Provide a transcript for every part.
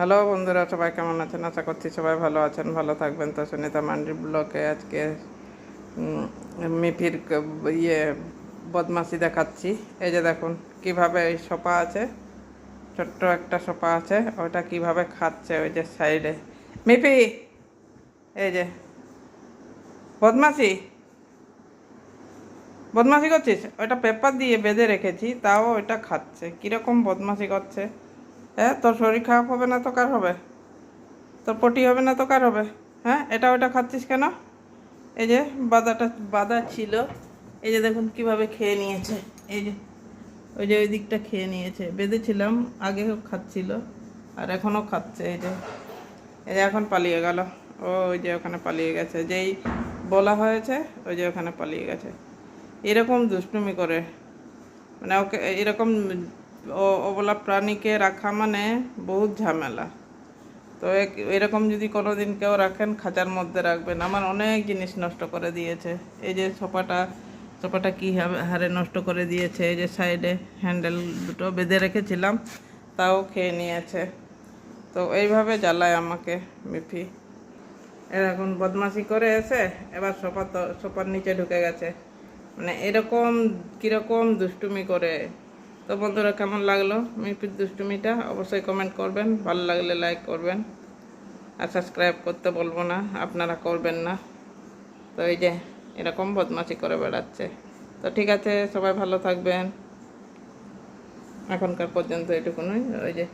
Hello বন্ধুরা, সবাই কেমন আছেন? আশা করছি সবাই ভালো আছেন, ভালো থাকবেন। তো সুনিতা মান্ডি ব্লকে আজকে মিফির ইয়ে বদমাশি দেখাচ্ছি। এই যে দেখুন কিভাবে এই সোফা আছে, ছোট্ট একটা সোফা আছে, ওইটা কিভাবে খাচ্ছে ওই যে সাইডে। মিফি, এই যে বদমাশি বদমাশি করছিস, ওইটা পেপার দিয়ে বেঁধে রেখেছি, তাও ওইটা খাচ্ছে। কীরকম বদমাশি করছে! হ্যাঁ, তোর শরীর খারাপ হবে না তো কার হবে? তোর পটি হবে না তো কার হবে? হ্যাঁ, এটা ওটা খাচ্ছিস কেন? এই যে বাদা ছিল, এই যে দেখুন কিভাবে খেয়ে নিয়েছে। এই যে ওই যে ওই দিকটা খেয়ে নিয়েছে, বেঁধেছিলাম, আগেও খাচ্ছিল আর এখনও খাচ্ছে। এই যে এখন পালিয়ে গেল। ওই যে ওখানে পালিয়ে গেছে, যেই বলা হয়েছে ওই যে ওখানে পালিয়ে গেছে। এরকম দুষ্টুমি করে, মানে ওকে এরকম অবলা প্রাণীকে রাখা মানে বহুত ঝামেলা। তো এরকম যদি কোনো দিন কেউ রাখেন, খাঁচার মধ্যে রাখবেন। আমার অনেক জিনিস নষ্ট করে দিয়েছে। এই যে সোফাটা কী হারে নষ্ট করে দিয়েছে। এই যে সাইডে হ্যান্ডেল দুটো বেঁধে রেখেছিলাম, তাও খেয়ে নিয়েছে। তো এইভাবে জ্বালায় আমাকে মিফি। এখন বদমাশি করে এসে এবার সোফার নিচে ঢুকে গেছে। মানে এরকম কীরকম দুষ্টুমি করে। তো বন্ধুরা, কেমন লাগলো মিফির দুষ্টুমিটা অবশ্যই কমেন্ট করবেন। ভালো লাগলে লাইক করবেন, আর সাবস্ক্রাইব করতে বলবো না, আপনারা করবেন না। তো এই যে এরকম বদমাশি করে বেড়াচ্ছে। তো ঠিক আছে, সবাই ভালো থাকবেন। এখনকার পর্যন্ত এটুকুনই। ওই যে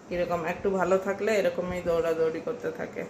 কীরকম একটু ভালো থাকলে এরকমই দৌড়াদৌড়ি করতে থাকে।